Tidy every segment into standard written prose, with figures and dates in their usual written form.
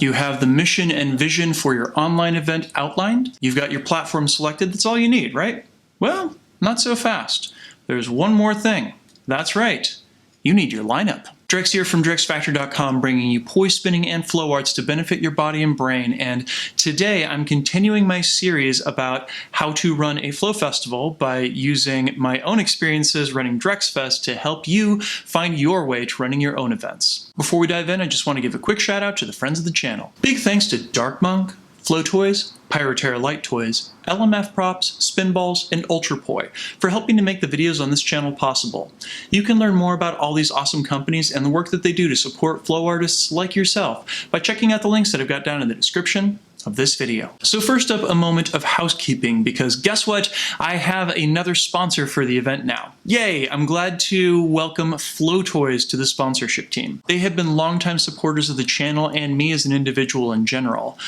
You have the mission and vision for your online event outlined. You've got your platform selected. That's all you need, right? Well, not so fast. There's one more thing. That's right. You need your lineup. Drex here from DrexFactor.com, bringing you poise spinning and flow arts to benefit your body and brain. And today I'm continuing my series about how to run a flow festival by using my own experiences running DrexFest to help you find your way to running your own events. Before we dive in, I just want to give a quick shout out to the friends of the channel. Big thanks to Dark Monk, Flow Toys, Pyroterra Light Toys, LMF Props, Spinballs, and Ultrapoi for helping to make the videos on this channel possible. You can learn more about all these awesome companies and the work that they do to support flow artists like yourself by checking out the links that I've got down in the description of this video. So first up, a moment of housekeeping, because guess what? I have another sponsor for the event now. Yay! I'm glad to welcome Flow Toys to the sponsorship team. They have been longtime supporters of the channel and me as an individual in general.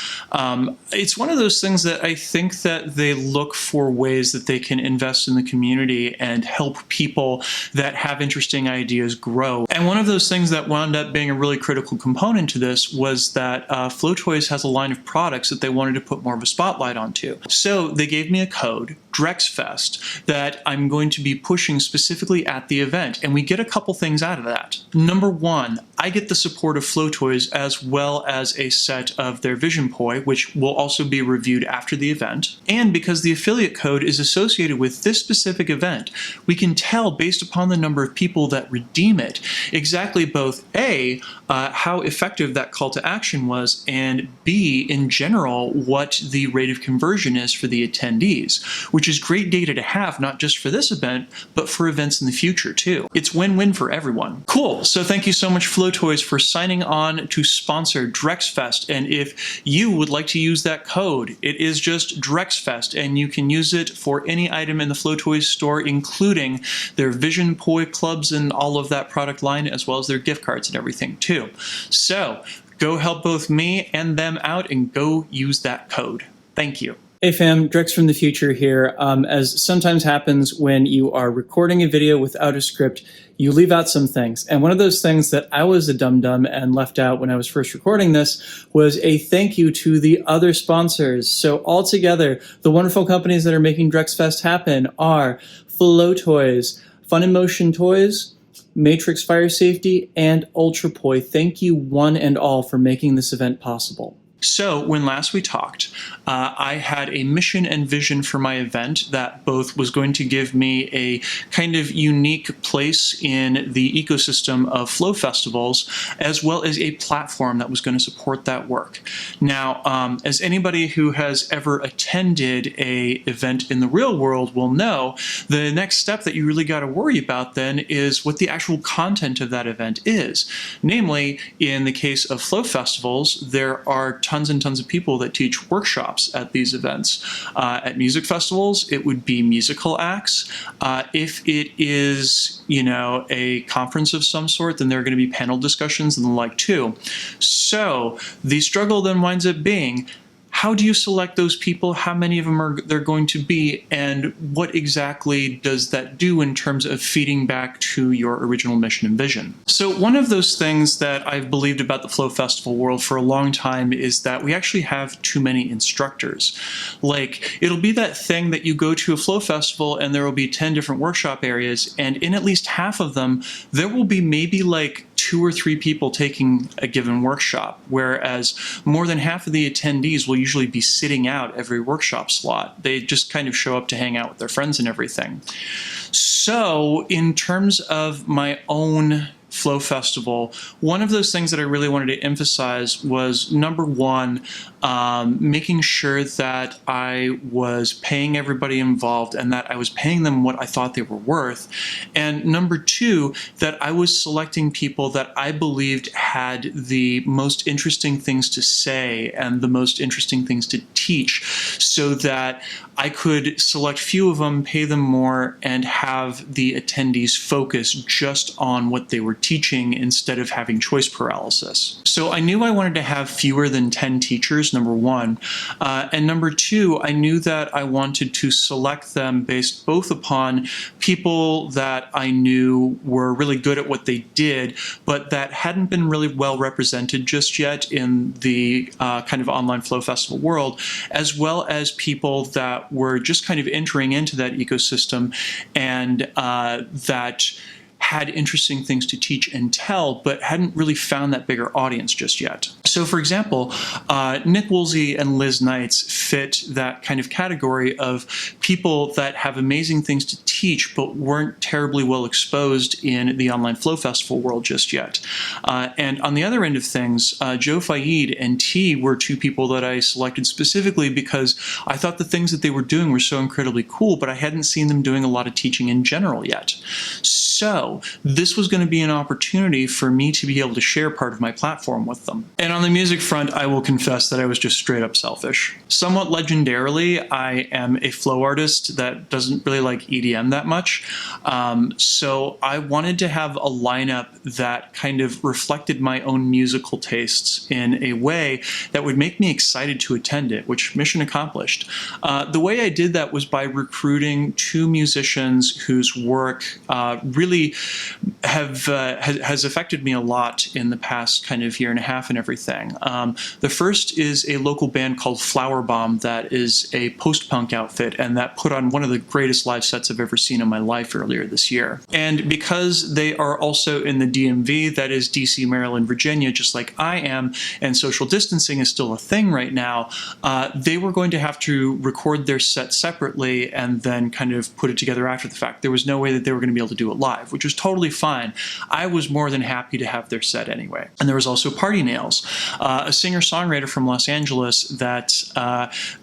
It's one of those things that I think that they look for ways that they can invest in the community and help people that have interesting ideas grow. And one of those things that wound up being a really critical component to this was that Flow Toys has a line of products that they wanted to put more of a spotlight onto. So they gave me a code, DrexFest, that I'm going to be pushing specifically at the event, and we get a couple things out of that. Number one, I get the support of Flow Toys as well as a set of their VisionPoi, which will also be reviewed after the event. And because the affiliate code is associated with this specific event, we can tell based upon the number of people that redeem it exactly both A, how effective that call to action was, and B, in general, what the rate of conversion is for the attendees, which is great data to have, not just for this event, but for events in the future too. It's win-win for everyone. Cool, so thank you so much Flow Toys for signing on to sponsor DrexFest, and if you would like to use that code, it is just DrexFest, and you can use it for any item in the Flow Toys store, including their VisionPoi clubs and all of that product line, as well as their gift cards and everything too. So, go help both me and them out and go use that code. Thank you. Hey fam, Drex from the future here. As sometimes happens when you are recording a video without a script, you leave out some things. And one of those things that I was a dum-dum and left out when I was first recording this was a thank you to the other sponsors. So altogether, the wonderful companies that are making DrexFest happen are Flow Toys, Fun in Motion Toys, Matrix Fire Safety, and Ultrapoi. Thank you one and all for making this event possible. So when last we talked, I had a mission and vision for my event that both was going to give me a kind of unique place in the ecosystem of flow festivals, as well as a platform that was going to support that work. Now, as anybody who has ever attended an event in the real world will know, the next step that you really got to worry about then is what the actual content of that event is. Namely, in the case of flow festivals, there are tons and tons of people that teach workshops at these events. At music festivals, it would be musical acts. If it is, you know, a conference of some sort, then there are going to be panel discussions and the like too. So the struggle then winds up being, how do you select those people? How many of them are there going to be? And what exactly does that do in terms of feeding back to your original mission and vision? So one of those things that I've believed about the Flow Festival world for a long time is that we actually have too many instructors. Like, it'll be that thing that you go to a Flow Festival and there will be 10 different workshop areas, and in at least half of them, there will be maybe like 2 or 3 people taking a given workshop, whereas more than half of the attendees will usually be sitting out every workshop slot. They just kind of show up to hang out with their friends and everything. So in terms of my own Flow Festival, one of those things that I really wanted to emphasize was, number one, making sure that I was paying everybody involved and that I was paying them what I thought they were worth. And number two, that I was selecting people that I believed had the most interesting things to say and the most interesting things to teach, so that I could select few of them, pay them more, and have the attendees focus just on what they were teaching instead of having choice paralysis. So I knew I wanted to have fewer than 10 teachers, number one. And number two, I knew that I wanted to select them based both upon people that I knew were really good at what they did, but that hadn't been really well represented just yet in the kind of online Flow Festival world, as well as people that were just kind of entering into that ecosystem and that had interesting things to teach and tell, but hadn't really found that bigger audience just yet. So for example, Nick Woolsey and Liz Knights fit that kind of category of people that have amazing things to teach, but weren't terribly well exposed in the online Flow Festival world just yet. And on the other end of things, Joe Faid and T were two people that I selected specifically because I thought the things that they were doing were so incredibly cool, but I hadn't seen them doing a lot of teaching in general yet. So this was going to be an opportunity for me to be able to share part of my platform with them. And on the music front, I will confess that I was just straight up selfish. Somewhat legendarily, I am a flow artist that doesn't really like EDM that much. So I wanted to have a lineup that kind of reflected my own musical tastes in a way that would make me excited to attend it, which mission accomplished. The way I did that was by recruiting two musicians whose work really has affected me a lot in the past kind of year and a half and everything. The first is a local band called Flower Bomb that is a post-punk outfit, and that put on one of the greatest live sets I've ever seen in my life earlier this year. And because they are also in the DMV, that is DC, Maryland, Virginia, just like I am, and social distancing is still a thing right now, they were going to have to record their set separately and then kind of put it together after the fact. There was no way that they were going to be able to do it live, which was totally fine. I was more than happy to have their set anyway. And there was also Party Nails, a singer-songwriter from Los Angeles that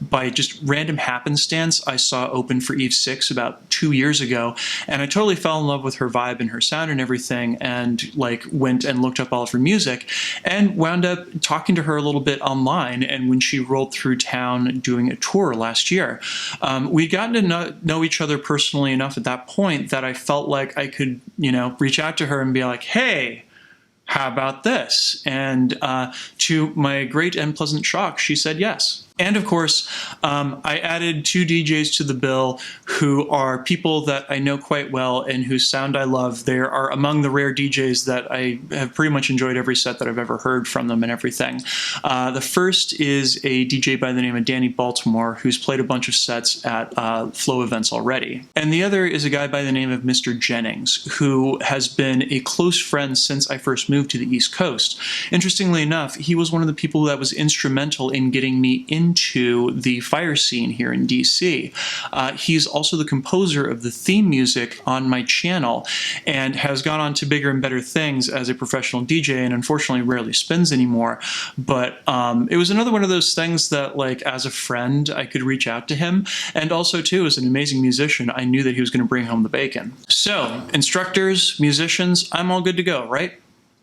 by just random happenstance I saw open for Eve 6 about 2 years ago, and I totally fell in love with her vibe and her sound and everything, and like went and looked up all of her music and wound up talking to her a little bit online. And when she rolled through town doing a tour last year, we'd gotten to know each other personally enough at that point that I felt like I could, you know, reach out to her and be like, hey, how about this? And to my great and pleasant shock, she said yes. And of course, I added two DJs to the bill who are people that I know quite well and whose sound I love. They are among the rare DJs that I have pretty much enjoyed every set that I've ever heard from them and everything. The first is a DJ by the name of Danny Baltimore, who's played a bunch of sets at Flow events already. And the other is a guy by the name of Mr. Jennings, who has been a close friend since I first moved to the East Coast. Interestingly enough, he was one of the people that was instrumental in getting me into the fire scene here in DC. He's also the composer of the theme music on my channel and has gone on to bigger and better things as a professional DJ, and unfortunately rarely spins anymore. But it was another one of those things that, like, as a friend, I could reach out to him, and also too, as an amazing musician, I knew that he was going to bring home the bacon. So, instructors, musicians, I'm all good to go, right?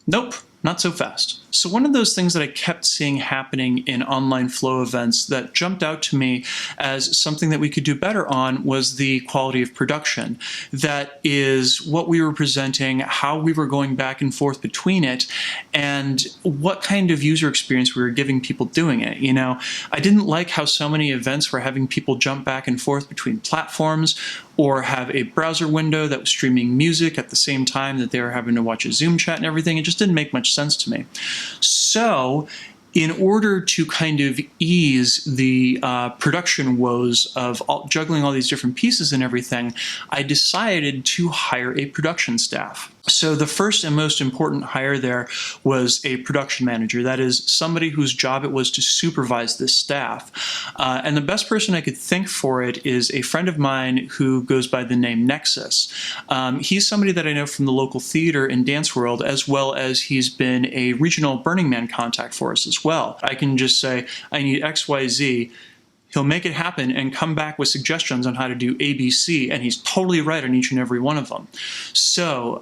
Nope, not so fast. So one of those things that I kept seeing happening in online flow events that jumped out to me as something that we could do better on was the quality of production. That is what we were presenting, how we were going back and forth between it, and what kind of user experience we were giving people doing it. You know, I didn't like how so many events were having people jump back and forth between platforms, or have a browser window that was streaming music at the same time that they were having to watch a Zoom chat and everything. It just didn't make much sense to me. So in order to kind of ease the production woes of juggling all these different pieces and everything, I decided to hire a production staff. So the first and most important hire there was a production manager. That is somebody whose job it was to supervise this staff. And the best person I could think for it is a friend of mine who goes by the name Nexus. He's somebody that I know from the local theater and dance world, as well as he's been a regional Burning Man contact for us as well. I can just say, I need XYZ. he'll make it happen and come back with suggestions on how to do A, B, C, and he's totally right on each and every one of them. So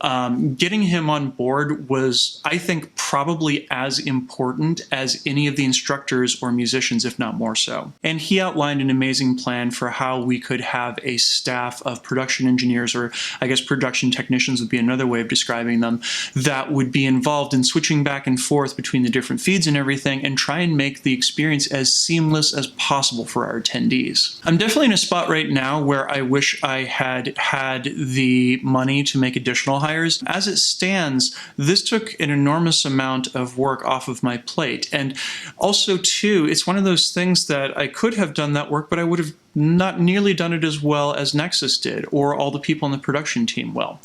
getting him on board was, I think, probably as important as any of the instructors or musicians, if not more so. And he outlined an amazing plan for how we could have a staff of production engineers, or I guess production technicians would be another way of describing them, that would be involved in switching back and forth between the different feeds and everything and try and make the experience as seamless as possible for our attendees. I'm definitely in a spot right now where I wish I had the money to make additional hires. As it stands, this took an enormous amount of work off of my plate. And also too, it's one of those things that I could have done that work, but I would have not nearly done it as well as Nexus did, or all the people on the production team well.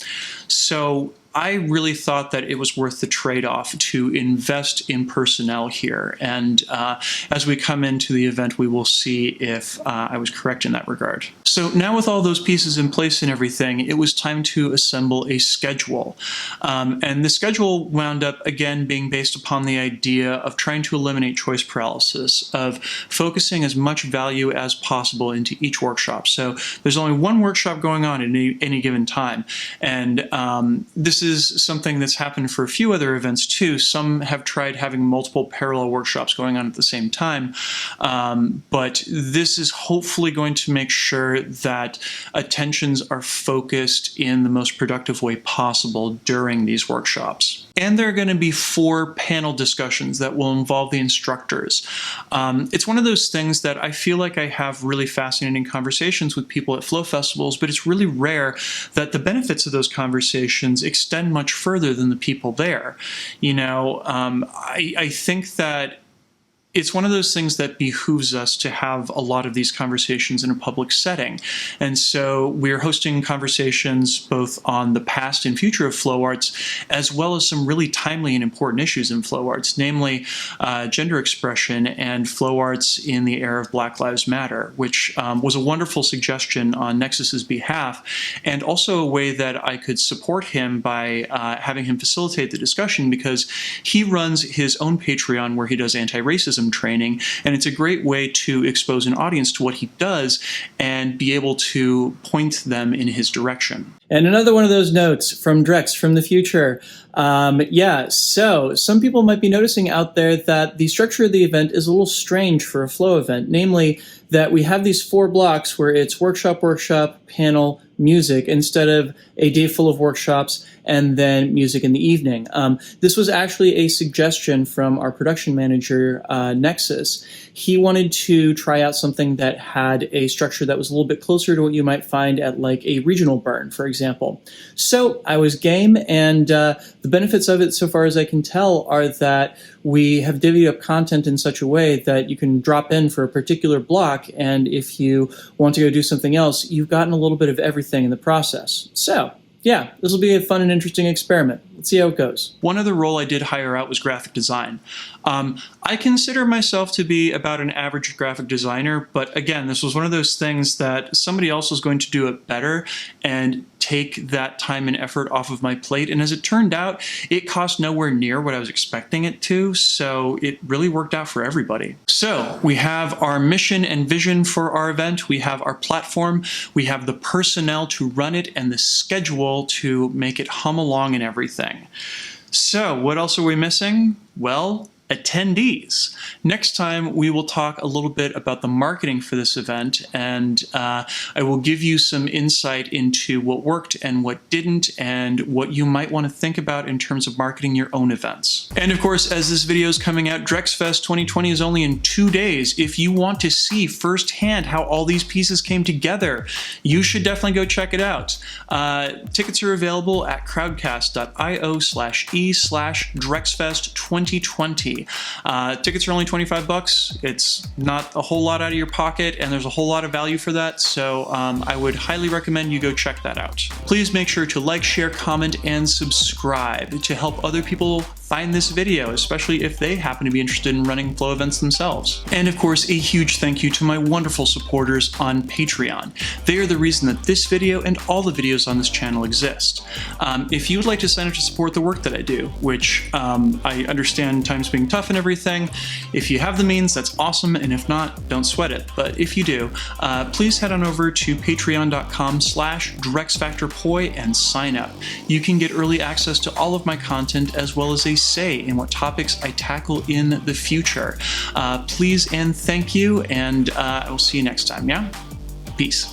So I really thought that it was worth the trade-off to invest in personnel here. And as we come into the event, we will see if I was correct in that regard. So now with all those pieces in place and everything, it was time to assemble a schedule. And the schedule wound up, again, being based upon the idea of trying to eliminate choice paralysis, of focusing as much value as possible into each workshop. So there's only one workshop going on at any given time. And this is something that's happened for a few other events too. Some have tried having multiple parallel workshops going on at the same time, but this is hopefully going to make sure that attentions are focused in the most productive way possible during these workshops. And there are going to be 4 panel discussions that will involve the instructors. It's one of those things that I feel like I have really fascinating conversations with people at flow festivals, but it's really rare that the benefits of those conversations extend much further than the people there. You know, I think that it's one of those things that behooves us to have a lot of these conversations in a public setting. And so we're hosting conversations both on the past and future of flow arts, as well as some really timely and important issues in flow arts, namely gender expression and flow arts in the era of Black Lives Matter, which was a wonderful suggestion on Nexus's behalf, and also a way that I could support him by having him facilitate the discussion, because he runs his own Patreon where he does anti-racism training, and it's a great way to expose an audience to what he does and be able to point them in his direction. And another one of those notes from Drex from the future. Yeah, so some people might be noticing out there that the structure of the event is a little strange for a flow event, namely that we have these 4 blocks where it's workshop, panel, music, instead of a day full of workshops and then music in the evening. This was actually a suggestion from our production manager, Nexus. He wanted to try out something that had a structure that was a little bit closer to what you might find at like a regional burn, for example. So I was game, and the benefits of it, so far as I can tell, are that we have divvied up content in such a way that you can drop in for a particular block, and if you want to go do something else, you've gotten a little bit of everything in the process. So yeah, this will be a fun and interesting experiment. Let's see how it goes. One other role I did hire out was graphic design. I consider myself to be about an average graphic designer, but again, this was one of those things that somebody else was going to do it better and take that time and effort off of my plate. And as it turned out, it cost nowhere near what I was expecting it to, so it really worked out for everybody. So we have our mission and vision for our event, we have our platform, we have the personnel to run it, and the schedule to make it hum along and everything. So what else are we missing? Well, attendees. Next time, we will talk a little bit about the marketing for this event, and I will give you some insight into what worked and what didn't, and what you might want to think about in terms of marketing your own events. And of course, as this video is coming out, DrexFest 2020 is only in 2 days. If you want to see firsthand how all these pieces came together, you should definitely go check it out. Tickets are available at crowdcast.io/e/DrexFest 2020. Tickets are only $25. It's not a whole lot out of your pocket, and there's a whole lot of value for that, so I would highly recommend you go check that out. Please make sure to like, share, comment, and subscribe to help other people find this video, especially if they happen to be interested in running flow events themselves. And of course, a huge thank you to my wonderful supporters on Patreon. They are the reason that this video and all the videos on this channel exist. If you would like to sign up to support the work that I do, which I understand times being tough and everything, if you have the means, that's awesome, and if not, don't sweat it. But if you do, please head on over to patreon.com/DrexFactorPoi and sign up. You can get early access to all of my content as well as a say in what topics I tackle in the future. Please and thank you, and I will see you next time, yeah? Peace.